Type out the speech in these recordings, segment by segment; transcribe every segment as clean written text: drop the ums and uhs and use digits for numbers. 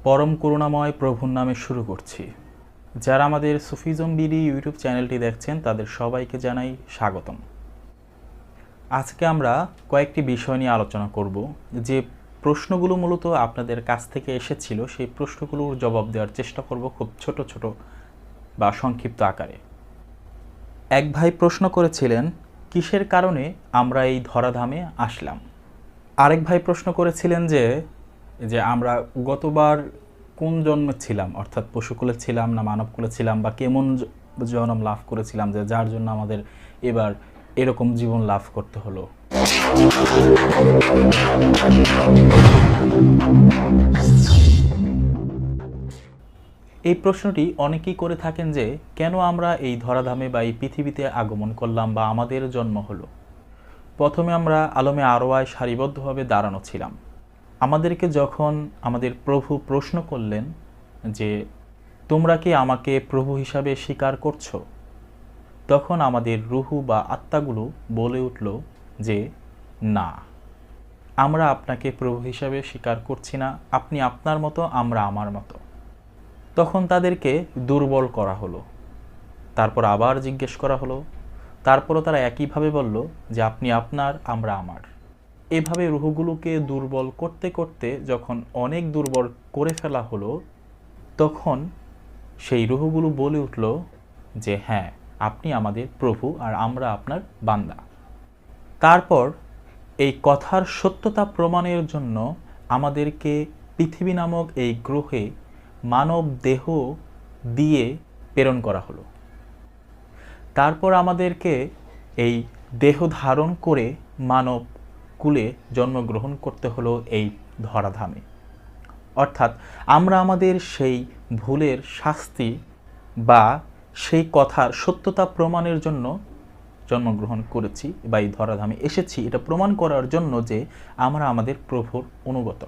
পরম করুণাময় প্রভুর নামে শুরু করছি। যারা আমাদের সুফিজম বিডি ইউটিউব চ্যানেলটি দেখছেন তাদের সবাইকে জানাই স্বাগতম। আজকে আমরা কয়েকটি বিষয় নিয়ে আলোচনা করব। যে প্রশ্নগুলো মূলত আপনাদের কাছ থেকে এসেছিল সেই প্রশ্নগুলোর জবাব দেওয়ার চেষ্টা করব খুব ছোট ছোট বা সংক্ষিপ্ত আকারে। এক ভাই প্রশ্ন করেছিলেন, কিসের কারণে আমরা এই ধরাধামে আসলাম? আরেক ভাই প্রশ্ন করেছিলেন যে আমরা গতবার কোন জন্মে ছিলাম, অর্থাৎ পশুকুলে ছিলাম না মানবকুলে ছিলাম, বা কেমন জন্ম লাভ করেছিলাম যে যার জন্য আমাদের এবার এরকম জীবন লাভ করতে হলো। এই প্রশ্নটি অনেকেই করে থাকেন যে কেন আমরা এই ধরাধামে বা এই পৃথিবীতে আগমন করলাম বা আমাদের জন্ম হলো। প্রথমে আমরা আলমে আরওয়ায় সারিবদ্ধভাবে দাঁড়ানো ছিলাম। আমাদেরকে যখন আমাদের প্রভু প্রশ্ন করলেন যে তোমরা কি আমাকে প্রভু হিসাবে স্বীকার করছো, তখন আমাদের রুহু বা আত্মাগুলো বলে উঠল যে না, আমরা আপনাকে প্রভু হিসাবে স্বীকার করছি না, আপনি আপনার মতো, আমরা আমার মতো। তখন তাদেরকে দুর্বল করা হলো, তারপর আবার জিজ্ঞেস করা হলো, তারপরও তারা একইভাবে বলল যে আপনি আপনার, আমরা আমার। এভাবে রুহগুলোকে দুর্বল করতে করতে যখন অনেক দুর্বল করে ফেলা হলো, তখন সেই রুহগুলো বলে উঠল যে হ্যাঁ, আপনি আমাদের প্রভু আর আমরা আপনার বান্দা। তারপর এই কথার সত্যতা প্রমাণের জন্য আমাদেরকে পৃথিবী নামক এই গ্রহে মানব দেহ দিয়ে প্রেরণ করা হলো। তারপর আমাদেরকে এই দেহ ধারণ করে মানব কুলে জন্মগ্রহণ করতে হলো এই ধরাধামে। অর্থাৎ আমরা আমাদের সেই ভুলের শাস্তি বা সেই কথার সত্যতা প্রমাণের জন্য জন্মগ্রহণ করেছি বা এই ধরাধামে এসেছি, এটা প্রমাণ করার জন্য যে আমরা আমাদের প্রভুর অনুগত।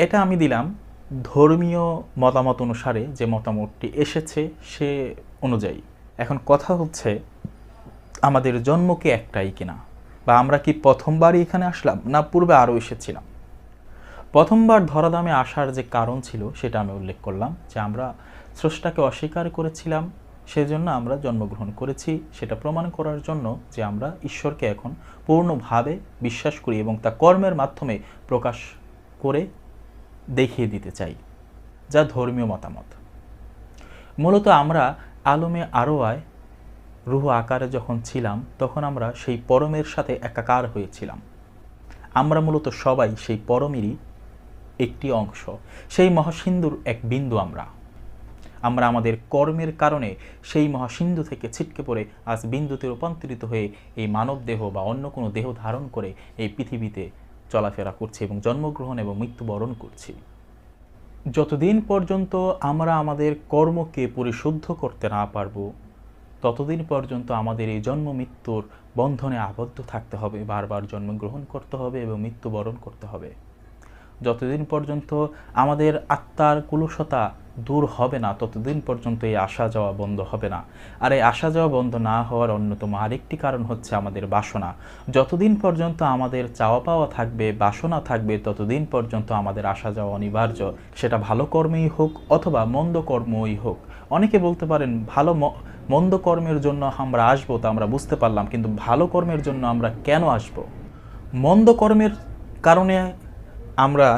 এটা আমি দিলাম ধর্মীয় মতামত অনুসারে, যে মতামতটি এসেছে সে অনুযায়ী। এখন কথা হচ্ছে, আমাদের জন্ম কি একটাই কিনা, বা আমরা কি প্রথমবারই এখানে আসলাম না পূর্বে আরও এসেছিলাম? প্রথমবার ধরাধামে আসার যে কারণ ছিল সেটা আমি উল্লেখ করলাম, যে আমরা স্রষ্টাকে অস্বীকার করেছিলাম, সেজন্য আমরা জন্মগ্রহণ করেছি। সেটা প্রমাণ করার জন্য যে আমরা ঈশ্বরকে এখন পূর্ণভাবে বিশ্বাস করি এবং তা কর্মের মাধ্যমে প্রকাশ করে দেখিয়ে দিতে চাই, যা ধর্মীয় মতামত। মূলত আমরা আলমে আরওয়ায় রুহ আকারে যখন ছিলাম তখন আমরা সেই পরমের সাথে একাকার হয়েছিলাম। আমরা মূলত সবাই সেই পরমেরই একটি অংশ, সেই মহাসিন্ধুর এক বিন্দু। আমরা আমাদের কর্মের কারণে সেই মহাসিন্ধু থেকে ছিটকে পড়ে আজ বিন্দুতে রূপান্তরিত হয়ে এই মানব দেহ বা অন্য কোনো দেহ ধারণ করে এই পৃথিবীতে চলাফেরা করছি এবং জন্মগ্রহণ এবং মৃত্যুবরণ করছি। যতদিন পর্যন্ত আমরা আমাদের কর্মকে পরিশুদ্ধ করতে না পারব, ততদিন পর্যন্ত আমাদের এই জন্ম মৃত্যুর বন্ধনে আবদ্ধ থাকতে হবে, বারবার জন্মগ্রহণ করতে হবে এবং মৃত্যুবরণ করতে হবে। যতদিন পর্যন্ত আমাদের আত্মার কুলুষতা দূর হবে না, ততদিন পর্যন্ত এই আসা যাওয়া বন্ধ হবে না। আর এই আসা যাওয়া বন্ধ না হওয়ার অন্যতম আরেকটি কারণ হচ্ছে আমাদের বাসনা। যতদিন পর্যন্ত আমাদের চাওয়া পাওয়া থাকবে, বাসনা থাকবে, ততদিন পর্যন্ত আমাদের আসা যাওয়া অনিবার্য, সেটা ভালো কর্মেই হোক অথবা মন্দ কর্মই হোক। অনেকে বলতে পারেন মন্দ কর্মের জন্য আমরা আসবো, তা আমরা বুঝতে পারলাম, কিন্তু ভালো কর্মের জন্য আমরা কেন আসব? মন্দ কর্মের কারণে আমরা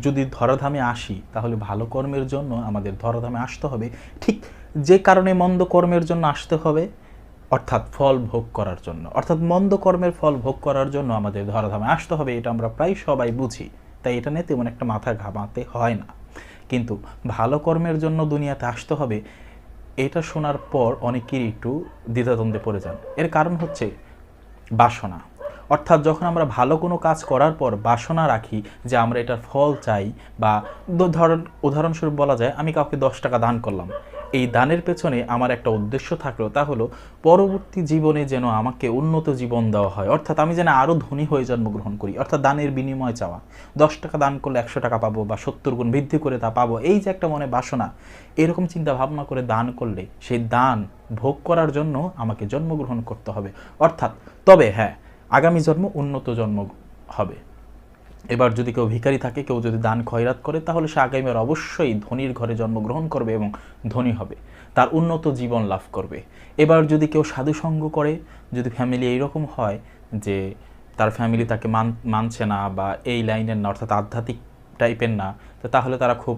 যদি ধরাধামে আসি, তাহলে ভালো কর্মের জন্য আমাদের ধরাধামে আসতে হবে ঠিক যে কারণে মন্দ কর্মের জন্য আসতে হবে, অর্থাৎ ফল ভোগ করার জন্য। অর্থাৎ মন্দ কর্মের ফল ভোগ করার জন্য আমাদের ধরাধামে আসতে হবে, এটা আমরা প্রায় সবাই বুঝি, তাই এটা নিয়ে তেমন একটা মাথা ঘামাতে হয় না। কিন্তু ভালো কর্মের জন্য দুনিয়াতে আসতে হবে, এটা শোনার পর অনেকেরই একটু দ্বিধাদ্বন্দ্বে পড়ে যান। এর কারণ হচ্ছে বাসনা। অর্থাৎ যখন আমরা ভালো কোনো কাজ করার পর বাসনা রাখি যে আমরা এটার ফল চাই, বা উদাহরণস্বরূপ বলা যায় আমি কাউকে 10 টাকা দান করলাম, এই দানের পেছনে আমার একটা উদ্দেশ্য থাকলো, তা হলো পরবর্তী জীবনে যেন আমাকে উন্নত জীবন দেওয়া হয়, অর্থাৎ আমি যেন আরও ধনী হয়ে জন্মগ্রহণ করি, অর্থাৎ দানের বিনিময় চাওয়া। 10 টাকা দান করলে 100 টাকা পাবো বা 70 গুণ বৃদ্ধি করে তা পাবো, এই যে একটা মনে বাসনা, এরকম চিন্তা ভাবনা করে দান করলে সেই দান ভোগ করার জন্য আমাকে জন্মগ্রহণ করতে হবে। অর্থাৎ তবে হ্যাঁ, আগামী জন্ম উন্নত জন্ম হবে। এবার যদি কেউ ভিখারি থাকে, কেউ যদি দান খয়রাত করে, তাহলে সে আগামীবার অবশ্যই ধনীর ঘরে জন্মগ্রহণ করবে এবং ধনী হবে, তার উন্নত জীবন লাভ করবে। এবার যদি কেউ সাধুসঙ্গ করে, যদি ফ্যামিলি এইরকম হয় যে তার ফ্যামিলি তাকে মানছে না বা এই লাইনের না, অর্থাৎ আধ্যাত্মিক টাইপের না, তো তাহলে তারা খুব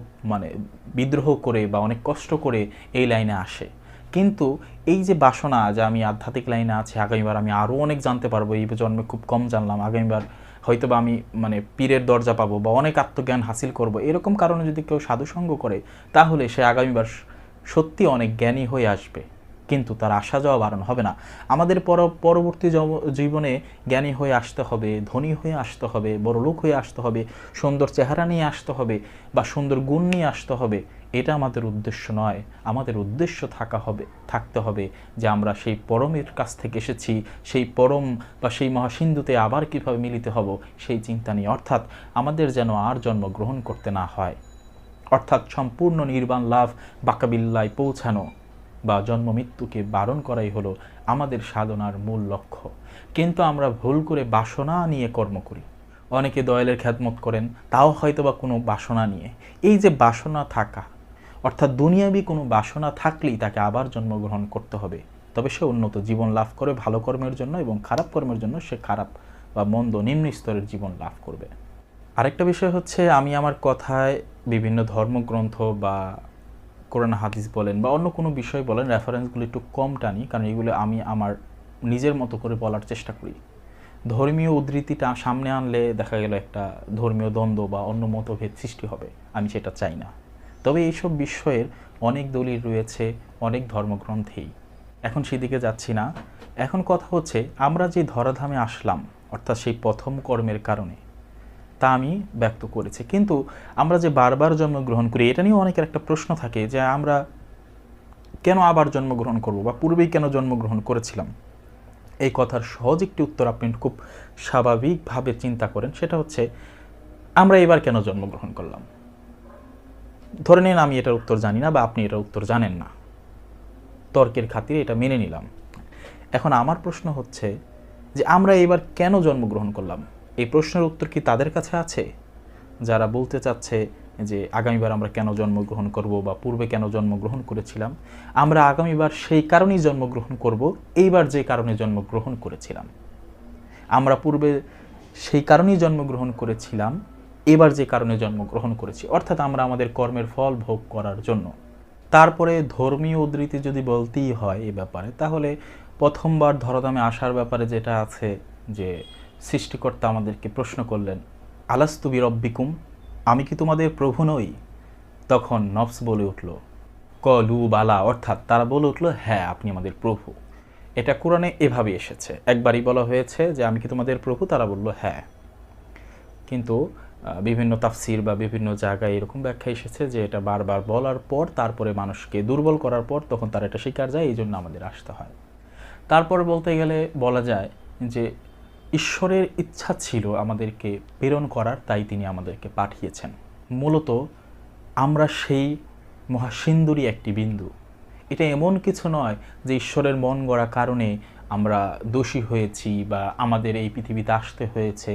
বিদ্রোহ করে বা অনেক কষ্ট করে এই লাইনে আসে। কিন্তু এই যে বাসনা যে আমি আধ্যাত্মিক লাইনে আছি, আগামীবার আমি আরও অনেক জানতে পারবো, এই জন্মে খুব কম জানলাম, আগামীবার হয়তো বা আমি পীরের দরজা পাবো বা অনেক আত্মজ্ঞান হাসিল করব, এরকম কারণে যদি কেউ সাধুসঙ্গ করে, তাহলে সে আগামীবার সত্যি অনেক জ্ঞানী হয়ে আসবে, কিন্তু তার আসা যাওয়া বারণ হবে না। আমাদের পরবর্তী জীবনে জ্ঞানী হয়ে আসতে হবে, ধনী হয়ে আসতে হবে, বড়লোক হয়ে আসতে হবে, সুন্দর চেহারা নিয়ে আসতে হবে বা সুন্দর গুণ নিয়ে আসতে হবে, এটা আমাদের উদ্দেশ্য নয়। আমাদের উদ্দেশ্য থাকতে হবে যে আমরা সেই পরমের কাছ থেকে এসেছি, সেই পরম বা সেই মহাসিন্ধুতে আবার কীভাবে মিলিত হব সেই চিন্তা নিয়ে, অর্থাৎ আমাদের যেন আর জন্মগ্রহণ করতে না হয়, অর্থাৎ সম্পূর্ণ নির্বাণ লাভ, বাকাবিল্লায় পৌঁছানো বা জন্ম মৃত্যুকে বারণ করাই হলো আমাদের সাধনার মূল লক্ষ্য। কিন্তু আমরা ভুল করে বাসনা নিয়ে কর্ম করি। অনেকে দয়ালের খ্যাতমত করেন, তাও হয়তো বা কোনো বাসনা নিয়ে। এই যে বাসনা থাকা, অর্থাৎ দুনিয়াবি কোনো বাসনা থাকলেই তাকে আবার জন্মগ্রহণ করতে হবে, তবে সে উন্নত জীবন লাভ করে ভালো কর্মের জন্য, এবং খারাপ কর্মের জন্য সে খারাপ বা মন্দ নিম্ন স্তরের জীবন লাভ করবে। আরেকটা বিষয় হচ্ছে, আমি আমার কথায় বিভিন্ন ধর্মগ্রন্থ বা কোরআন হাদিস বলেন বা অন্য কোনো বিষয় বলেন, রেফারেন্সগুলো একটু কম টানি, কারণ এগুলো আমি আমার নিজের মতো করে বলার চেষ্টা করি। ধর্মীয় উদ্ধৃতিটা সামনে আনলে দেখা গেল একটা ধর্মীয় দ্বন্দ্ব বা অন্য মতভেদ সৃষ্টি হবে, আমি সেটা চাই না। তবে এইসব বিষয়ের অনেক দলিল রয়েছে অনেক ধর্মগ্রন্থেই, এখন সেদিকে যাচ্ছি না। এখন কথা হচ্ছে, আমরা যে ধরাধামে আসলাম, অর্থাৎ সেই প্রথম কর্মের কারণে, তা আমি ব্যক্ত করেছি। কিন্তু আমরা যে বারবার জন্মগ্রহণ করি, এটা নিয়ে অনেকের একটা প্রশ্ন থাকে যে আমরা কেন আবার জন্মগ্রহণ করব বা পূর্বেই কেন জন্মগ্রহণ করেছিলাম। এই কথার সহজ একটি উত্তর আপনি খুব স্বাভাবিকভাবে চিন্তা করেন, সেটা হচ্ছে আমরা এবার কেন জন্মগ্রহণ করলাম। ধরে নিন আমি এটার উত্তর জানি না বা আপনি এটার উত্তর জানেন না, তর্কের খাতিরে এটা মেনে নিলাম। এখন আমার প্রশ্ন হচ্ছে যে আমরা এবার কেন জন্মগ্রহণ করলাম, এই প্রশ্নের উত্তর কি তাদের কাছে আছে যারা বলতে চাচ্ছে যে আগামীবার আমরা কেন জন্মগ্রহণ করব বা পূর্বে কেন জন্মগ্রহণ করেছিলাম। আমরা আগামীবার সেই কারণেই জন্মগ্রহণ করব এইবার যে কারণে জন্মগ্রহণ করেছিলাম। আমরা পূর্বে সেই কারণেই জন্মগ্রহণ করেছিলাম, এবার যে কারণে জন্মগ্রহণ করেছি, অর্থাৎ আমরা আমাদের কর্মের ফল ভোগ করার জন্য। তারপরে ধর্মীয় উদ্ধৃতি যদি বলতেই হয় এ ব্যাপারে, তাহলে প্রথমবার ধরাধামে আসার ব্যাপারে যেটা আছে যে সৃষ্টিকর্তা আমাদেরকে প্রশ্ন করলেন, আলাস্তু বিরব্বিকুম, আমি কি তোমাদের প্রভু নই? তখন নফস বলে উঠল কলু বালা, অর্থাৎ তারা বলে উঠল হ্যাঁ আপনি আমাদের প্রভু। এটা কোরআনে এভাবে এসেছে, একবারই বলা হয়েছে যে আমি কি তোমাদের প্রভু, তারা বলল হ্যাঁ। কিন্তু বিভিন্ন তাফসির বা বিভিন্ন জায়গায় এরকম ব্যাখ্যা এসেছে যে এটা বারবার বলার পর, তারপরে মানুষকে দুর্বল করার পর তখন তারা এটা স্বীকার যায়, এই জন্য আমাদের আসতে হয়। তারপরে বলতে গেলে বলা যায় যে ঈশ্বরের ইচ্ছা ছিল আমাদেরকে প্রেরণ করার, তাই তিনি আমাদেরকে পাঠিয়েছেন। মূলত আমরা সেই মহাসিন্ধুরই একটি বিন্দু। এটা এমন কিছু নয় যে ঈশ্বরের মন গড়া কারণে আমরা দোষী হয়েছি বা আমাদের এই পৃথিবীতে আসতে হয়েছে,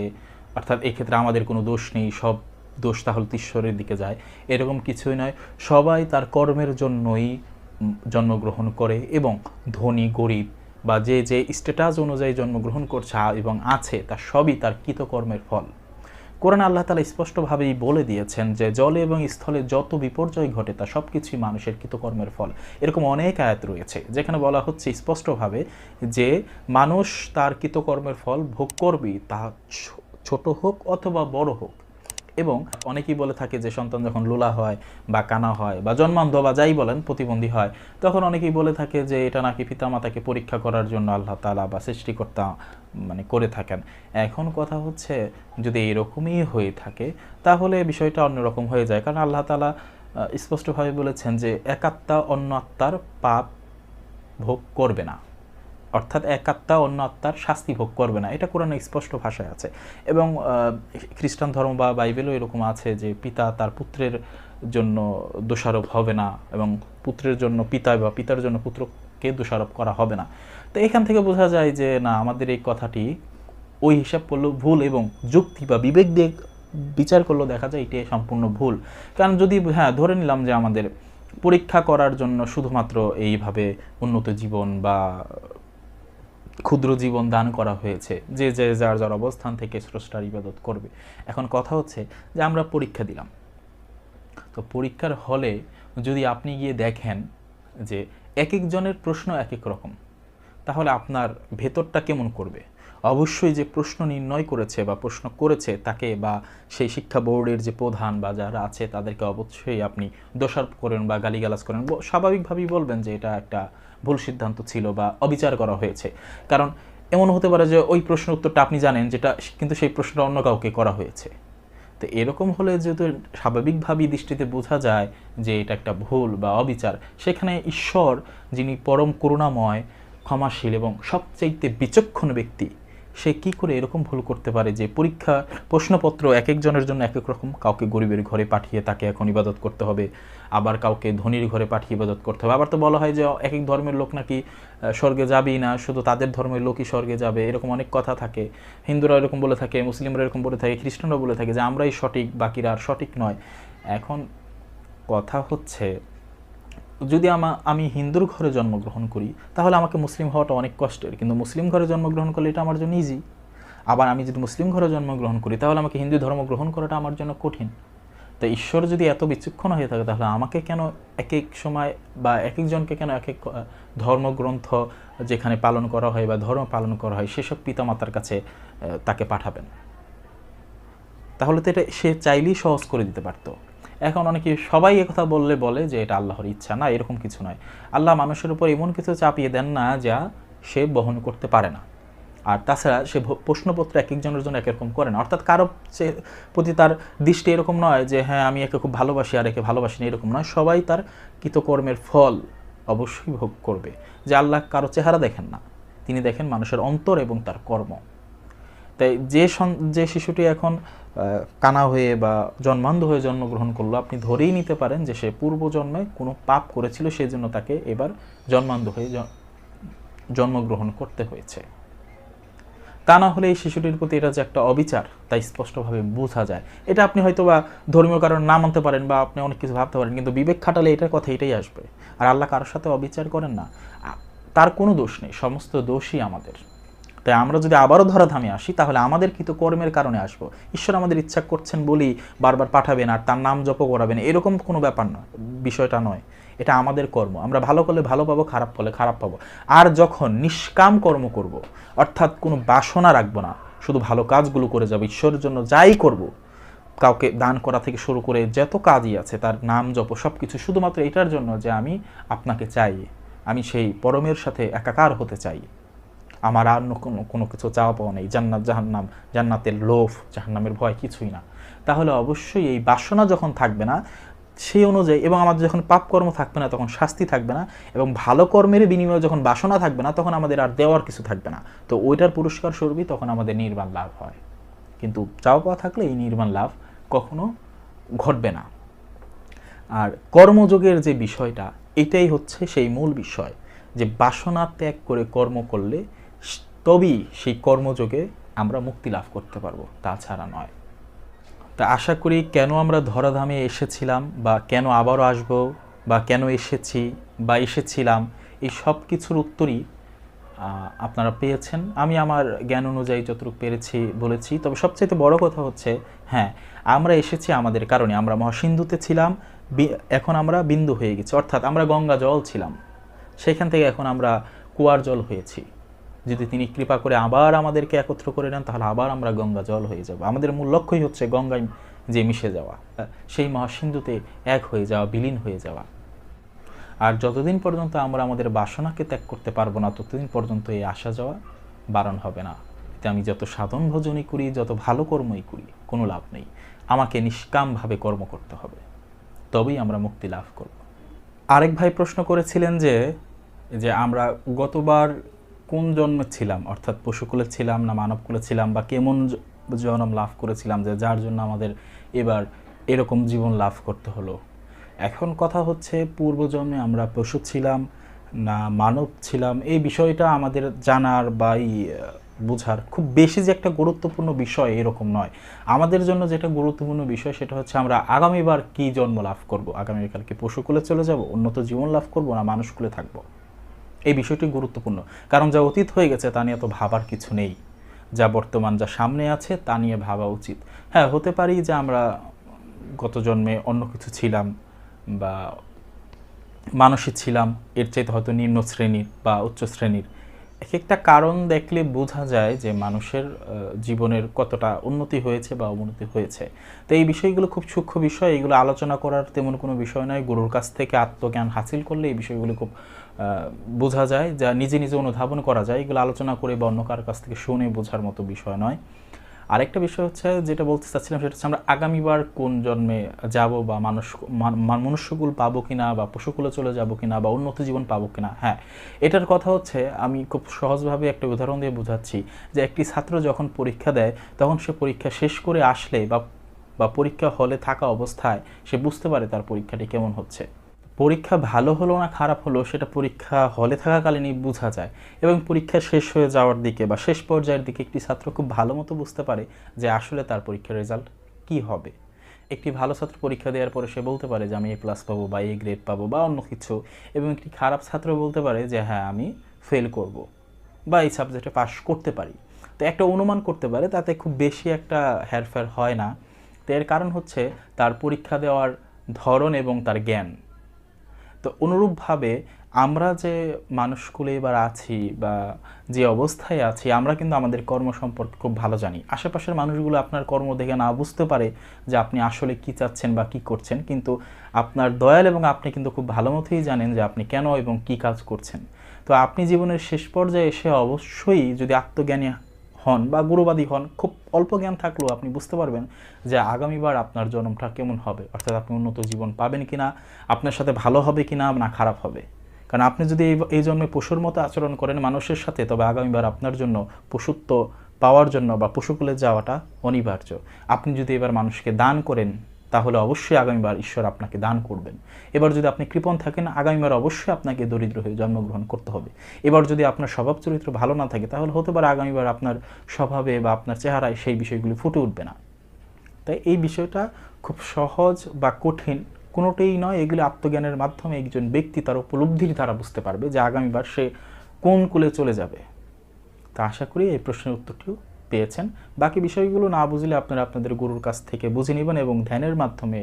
অর্থাৎ এক্ষেত্রে আমাদের কোনো দোষ নেই, সব দোষ তাহলে ঈশ্বরের দিকে যায়, এরকম কিছুই নয়। সবাই তার কর্মের জন্যই জন্মগ্রহণ করে, এবং ধনী গরিব বা যে যে স্ট্যাটাস অনুযায়ী জন্মগ্রহণ করছে এবং আছে, তা সবই তার কৃতকর্মের ফল। কোরআন আল্লাহ তাআলা স্পষ্টভাবেই বলে দিয়েছেন যে জলে এবং স্থলে যত বিপর্যয় ঘটে তা সব কিছুই মানুষের কৃতকর্মের ফল। এরকম অনেক আয়াত রয়েছে যেখানে বলা হচ্ছে স্পষ্টভাবে যে মানুষ তার কৃতকর্মের ফল ভোগ করবেই, তা ছোট হোক অথবা বড় হোক। এবং অনেকেই বলে থাকে যে সন্তান যখন লোলা হয় বা কানা হয় বা জন্মান্ধ বা যাই বলেন প্রতিবন্ধী হয়, তখন অনেকেই বলে থাকে যে এটা নাকি পিতামাতাকে পরীক্ষা করার জন্য আল্লাহ তাআলা বা সৃষ্টিকর্তা করে থাকেন। এখন কথা হচ্ছে যদি এরকমই হয়ে থাকে তাহলে বিষয়টা অন্যরকম হয়ে যায়, কারণ আল্লাহ তাআলা স্পষ্টভাবে বলেছেন যে এক আত্মা অন্য আত্মার পাপ ভোগ করবে না, অর্থাৎ এক আত্মা অন্য আত্মার শাস্তি ভোগ করবে না, এটা কোরআনে স্পষ্ট ভাষায় আছে। এবং খ্রিস্টান ধর্ম বা বাইবেলও এরকম আছে যে পিতা তার পুত্রের জন্য দোষারোপ হবে না, এবং পুত্রের জন্য পিতা বা পিতার জন্য পুত্রকে দোষারোপ করা হবে না। তো এখান থেকে বোঝা যায় যে না, আমাদের এই কথাটি ওই হিসাব করলেও ভুল, এবং যুক্তি বা বিবেক দিয়ে বিচার করলেও দেখা যায় এটি সম্পূর্ণ ভুল। কারণ যদি ধরে নিলাম যে আমাদের পরীক্ষা করার জন্য শুধুমাত্র এইভাবে উন্নত জীবন বা ক্ষুদ্র জীবন দান করা হয়েছে, যে যে যার যার অবস্থান থেকে স্রষ্টার ইবাদত করবে। এখন কথা হচ্ছে যে আমরা পরীক্ষা দিলাম, তো পরীক্ষার হলে যদি আপনি গিয়ে দেখেন যে এক একজনের প্রশ্ন এক এক রকম, তাহলে আপনার ভেতরটা কেমন করবে? অবশ্যই যে প্রশ্ন নির্ণয় করেছে বা প্রশ্ন করেছে তাকে, বা সেই শিক্ষা বোর্ডের যে প্রধান বা যারা আছে তাদেরকে অবশ্যই আপনি দোষারোপ করেন বা গালিগালাজ করেন, স্বাভাবিকভাবেই বলবেন যে এটা একটা ভুল সিদ্ধান্ত ছিল বা অবিচার করা হয়েছে। কারণ এমন হতে পারে যে ওই প্রশ্নের উত্তরটা আপনি জানেন যেটা, কিন্তু সেই প্রশ্নটা অন্য কাউকে করা হয়েছে। তো এরকম হলে যেহেতু স্বাভাবিকভাবেই দৃষ্টিতে বোঝা যায় যে এটা একটা ভুল বা অবিচার, সেখানে ঈশ্বর যিনি পরম করুণাময়, ক্ষমাশীল এবং সবচাইতে বিচক্ষণ ব্যক্তি, সে কি করে এরকম ভুল করতে পারে যে পরীক্ষা প্রশ্নপত্র এক একজনের জন্য এক এক রকম? কাউকে গরিবের ঘরে পাঠিয়ে তাকে এখন ইবাদত করতে হবে, আবার কাউকে ধনীর ঘরে পাঠিয়ে ইবাদত করতে হবে। আবার তো বলা হয় যে এক এক ধর্মের লোক নাকি স্বর্গে যাবেই না, শুধু তাদের ধর্মের লোকই স্বর্গে যাবে, এরকম অনেক কথা থাকে। হিন্দুরা এরকম বলে থাকে, মুসলিমরা এরকম বলে থাকে, খ্রিস্টানরা বলে থাকে যে আমরাই সঠিক, বাকিরা আর সঠিক নয়। এখন কথা হচ্ছে, যদি আমি হিন্দুর ঘরে জন্মগ্রহণ করি তাহলে আমাকে মুসলিম হওয়াটা অনেক কষ্টের, কিন্তু মুসলিম ঘরে জন্মগ্রহণ করলে এটা আমার জন্য ইজি। আবার আমি যদি মুসলিম ঘরে জন্মগ্রহণ করি তাহলে আমাকে হিন্দু ধর্ম গ্রহণ করাটা আমার জন্য কঠিন। তো ঈশ্বর যদি এত বিচক্ষণ হয়ে থাকে, তাহলে আমাকে কেন এক এক সময় বা এক একজনকে কেন এক এক ধর্মগ্রন্থ যেখানে পালন করা হয় বা ধর্ম পালন করা হয় সেসব পিতামাতার কাছে তাকে পাঠাবেন? তাহলে তো এটা সে চাইলেই সহজ করে দিতে পারতো। এখন অনেকে সবাই একথা বলে যে এটা আল্লাহর ইচ্ছা। না, এরকম কিছু নয়। আল্লাহ মানুষের উপর এমন কিছু চাপিয়ে দেন না যা সে বহন করতে পারে না। আর তাছাড়া সে প্রশ্নপত্র এক একজনের জন্য একরকম করে না, অর্থাৎ কারো প্রতি তার দৃষ্টি এরকম নয় যে হ্যাঁ আমি একে খুব ভালোবাসি আর একে ভালোবাসি না, এরকম নয়। সবাই তার কৃতকর্মের ফল অবশ্যই ভোগ করবে। যে আল্লাহ কারো চেহারা দেখেন না, তিনি দেখেন মানুষের অন্তর এবং তার কর্ম। তাই যে শিশুটি এখন কানা হয়ে বা জন্মান্ধ হয়ে জন্মগ্রহণ করলো, আপনি ধরেই নিতে পারেন যে সে পূর্বজন্মে কোনো পাপ করেছিল, সেই জন্য তাকে এবার জন্মান্ধ হয়ে জন্মগ্রহণ করতে হয়েছে। তা না হলে এই শিশুটির প্রতি এটা যে একটা অবিচার, তাই স্পষ্টভাবে বোঝা যায়। এটা আপনি হয়তো বা ধর্মীয় কারণ না মানতে পারেন বা আপনি অনেক কিছু ভাবতে পারেন, কিন্তু বিবেক খাটালে এটার কথা এটাই আসবে। আর আল্লাহ কারোর সাথে অবিচার করেন না, তার কোনো দোষ নেই, সমস্ত দোষই আমাদের। তাই আমরা যদি আবারও ধরাধামে আসি তাহলে আমাদের কিন্তু কর্মের কারণে আসবো। ঈশ্বর আমাদের ইচ্ছা করছেন বলি বারবার পাঠাবেন আর তার নাম জপ করাবেন, এরকম কোনো ব্যাপার নয়, বিষয়টা নয়। এটা আমাদের কর্ম, আমরা ভালো করলে ভালো পাবো, খারাপ করলে খারাপ পাবো। আর যখন নিষ্কাম কর্ম করব, অর্থাৎ কোনো বাসনা রাখবো না, শুধু ভালো কাজগুলো করে যাবো, ঈশ্বরের জন্য যাই করব, কাউকে দান করা থেকে শুরু করে যত কাজই আছে, তার নাম জপ সব কিছু শুধুমাত্র এটার জন্য যে আমি আপনাকে চাই, আমি সেই পরমের সাথে একাকার হতে চাই, আমার আর কোনো কিছু চাওয়া পাওয়া নেই, জান্নাত জাহান্নাম, জান্নাতের লোভ জাহান্নামের ভয় কিছুই না, তাহলে অবশ্যই এই বাসনা যখন থাকবে না সেই অনুযায়ী, এবং আমাদের যখন পাপকর্ম থাকবে না তখন শাস্তি থাকবে না, এবং ভালো কর্মের বিনিময়ে যখন বাসনা থাকবে না তখন আমাদের আর দেওয়ার কিছু থাকবে না, তো ওইটার পুরস্কার স্বরূপই তখন আমাদের নির্বাণ লাভ হয়। কিন্তু চাওয়া পাওয়া থাকলে এই নির্বাণ লাভ কখনো ঘটবে না। আর কর্মযোগের যে বিষয়টা, এটাই হচ্ছে সেই মূল বিষয়, যে বাসনা ত্যাগ করে কর্ম করলে তবেই সেই কর্মযোগে আমরা মুক্তি লাভ করতে পারবো, তাছাড়া নয়। তা আশা করি কেন আমরা ধরাধামে এসেছিলাম বা কেন আবারও আসবো বা কেন এসেছি বা এসেছিলাম, এই সব কিছুর উত্তরই আপনারা পেয়েছেন। আমি আমার জ্ঞান অনুযায়ী যতটুকু পেরেছি বলেছি। তবে সবচেয়ে বড় কথা হচ্ছে, হ্যাঁ আমরা এসেছি আমাদের কারণে। আমরা মহাসিন্ধুতে ছিলাম, এখন আমরা বিন্দু হয়ে গেছি, অর্থাৎ আমরা গঙ্গা জল ছিলাম, সেখান থেকে এখন আমরা কুয়ার জল হয়েছি। যদি তিনি কৃপা করে আবার আমাদেরকে একত্র করে নেন তাহলে আবার আমরা গঙ্গা জল হয়ে যাব। আমাদের মূল লক্ষ্যই হচ্ছে গঙ্গায় যে মিশে যাওয়া, সেই মহাসিন্ধুতে এক হয়ে যাওয়া, বিলীন হয়ে যাওয়া। আর যতদিন পর্যন্ত আমরা আমাদের বাসনাকে ত্যাগ করতে পারবো না ততদিন পর্যন্ত এই আসা যাওয়া বারণ হবে না। এতে আমি যত সাধন ভজনই করি, যত ভালো কর্মই করি, কোনো লাভ নেই। আমাকে নিষ্কামভাবে কর্ম করতে হবে, তবেই আমরা মুক্তি লাভ করব। আরেক ভাই প্রশ্ন করেছিলেন যে আমরা গতবার কোন জন্মে ছিলাম, অর্থাৎ পশুকুলে ছিলাম না মানবকুলে ছিলাম, বা কেমন জন্ম লাভ করেছিলাম যে যার জন্য আমাদের এবার এরকম জীবন লাভ করতে হলো। এখন কথা হচ্ছে পূর্বজন্মে আমরা পশু ছিলাম না মানব ছিলাম, এই বিষয়টা আমাদের জানার বা বোঝার খুব বেশি যে একটা গুরুত্বপূর্ণ বিষয় এরকম নয়। আমাদের জন্য যেটা গুরুত্বপূর্ণ বিষয় সেটা হচ্ছে আমরা আগামীবার কি জন্ম লাভ করব, আগামীকাল কি পশুকুলে চলে যাব, উন্নত জীবন লাভ করব, না মানুষকুলে থাকব। এই বিষয়টি গুরুত্বপূর্ণ, কারণ যা অতীত হয়ে গেছে তা নিয়ে তো ভাবার কিছু নেই। যা বর্তমান, যা সামনে আছে তা নিয়ে ভাবা উচিত। হ্যাঁ, হতে পারি যে আমরা গত জন্মে অন্য কিছু ছিলাম বা মানুষই ছিলাম, এর চাইতে হয়তো নিম্ন শ্রেণীর বা উচ্চ শ্রেণীর। এক একটা কারণ দেখলে বোঝা যায় যে মানুষের জীবনের কতটা উন্নতি হয়েছে বা অবনতি হয়েছে। তো এই বিষয়গুলো খুব সূক্ষ্ম বিষয়, এগুলো আলোচনা করার তেমন কোনো বিষয় নয়। গুরুর কাছ থেকে আত্মজ্ঞান হাসিল করলে এই বিষয়গুলো খুব বোঝা যায়, যা নিজে নিজে অনুধাবন করা যায়। এগুলো আলোচনা করে বা অন্য কারোর কাছ থেকে শুনে বোঝার মতো বিষয় নয়। আরেকটা বিষয় হচ্ছে, যেটা বলতে চাচ্ছিলাম, সেটা হচ্ছে আমরা আগামীবার কোন জন্মে যাব বা মনুষ্যকুল পাবো কিনা বা পশুকুলে চলে যাব কিনা বা উন্নত জীবন পাবো কিনা। হ্যাঁ, এটার কথা হচ্ছে, আমি খুব সহজভাবে একটা উদাহরণ দিয়ে বোঝাচ্ছি যে একটি ছাত্র যখন পরীক্ষা দেয় তখন সে পরীক্ষা শেষ করে আসলে বা পরীক্ষা হলে থাকা অবস্থায় সে বুঝতে পারে তার পরীক্ষাটি কেমন হচ্ছে। পরীক্ষা ভালো হলো না খারাপ হলো সেটা পরীক্ষা হলে থাকাকালীনই বোঝা যায়, এবং পরীক্ষা শেষ হয়ে যাওয়ার দিকে বা শেষ পর্যায়ের দিকে একটি ছাত্র খুব ভালো মতো বুঝতে পারে যে আসলে তার পরীক্ষার রেজাল্ট কী হবে। একটি ভালো ছাত্র পরীক্ষা দেওয়ার পরে সে বলতে পারে যে আমি A+ পাবো বা A গ্রেড পাবো বা অন্য কিছু, এবং একটি খারাপ ছাত্র বলতে পারে যে হ্যাঁ আমি ফেল করব বা এই সাবজেক্টে পাস করতে পারি। তো একটা অনুমান করতে পারে, তাতে খুব বেশি একটা হেরফের হয় না। তো এর কারণ হচ্ছে তার পরীক্ষা দেওয়ার ধরন এবং তার জ্ঞান। তো অনুরূপভাবে আমরা যে মানুষকুলে এবার আছি বা যে অবস্থায় আছি, আমরা কিন্তু আমাদের কর্ম সম্পর্কে খুব ভালো জানি। আশেপাশের মানুষগুলো আপনার কর্ম দেখে না বুঝতে পারে যে আপনি আসলে কি চাচ্ছেন বা কি করছেন, কিন্তু আপনার দয়াল এবং আপনি কিন্তু খুব ভালো মতোই জানেন যে আপনি কেন এবং কি কাজ করছেন। তো আপনি জীবনের শেষ পর্যায়ে এসে অবশ্যই যদি আত্মজ্ঞানী হন বা গুরুবাদী হন, খুব অল্প জ্ঞান থাকলেও আপনি বুঝতে পারবেন যে আগামীবার আপনার জন্মটা কেমন হবে, অর্থাৎ আপনি উন্নত জীবন পাবেন কিনা, আপনার সাথে ভালো হবে কিনা না খারাপ হবে। কারণ আপনি যদি এই জন্মে পশুর মতো আচরণ করেন মানুষের সাথে, তবে আগামীবার আপনার জন্য পশুত্ব পাওয়ার জন্য বা পশুকুলে যাওয়াটা অনিবার্য। আপনি যদি এবার মানুষকে দান করেন, তাহলে অবশ্যই আগামীবার ঈশ্বর আপনাকে দান করবেন। এবার যদি আপনি কৃপণ থাকেন, আগামীবার অবশ্যই আপনাকে দরিদ্র হয়ে জন্মগ্রহণ করতে হবে। এবার যদি আপনার স্বভাব চরিত্র ভালো না থাকে, তাহলে হতে পারে আগামীবার আপনার স্বভাবে বা আপনার চেহারায় সেই বিষয়গুলি ফুটে উঠবে না। তাই এই বিষয়টা খুব সহজ বা কঠিন কোনোটাই নয়। এগুলি আত্মজ্ঞানের মাধ্যমে একজন ব্যক্তি তার উপলব্ধির দ্বারা বুঝতে পারবে যে আগামীবার সে কোন কুলে চলে যাবে। তা আশা করি এই প্রশ্নের উত্তরটিও পেয়েছেন। বাকি বিষয়গুলো না বুঝলে আপনারা আপনাদের গুরুর কাছ থেকে বুঝে নেবেন, এবং ধ্যানের মাধ্যমে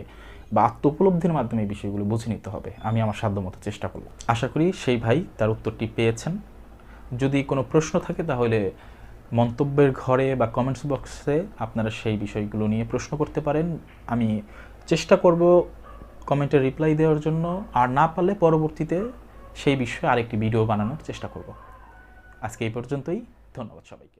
বা আত্ম উপলব্ধির মাধ্যমে এই বিষয়গুলো বুঝে নিতে হবে। আমি আমার সাধ্যমতো চেষ্টা করব। আশা করি সেই ভাই তার উত্তরটি পেয়েছেন। যদি কোনো প্রশ্ন থাকে তাহলে মন্তব্যের ঘরে বা কমেন্টস বক্সে আপনারা সেই বিষয়গুলো নিয়ে প্রশ্ন করতে পারেন। আমি চেষ্টা করব কমেন্টে রিপ্লাই দেওয়ার জন্য, আর না পারলে পরবর্তীতে সেই বিষয়ে আরেকটি ভিডিও বানানোর চেষ্টা করব। আজকে এই পর্যন্তই। ধন্যবাদ সবাইকে।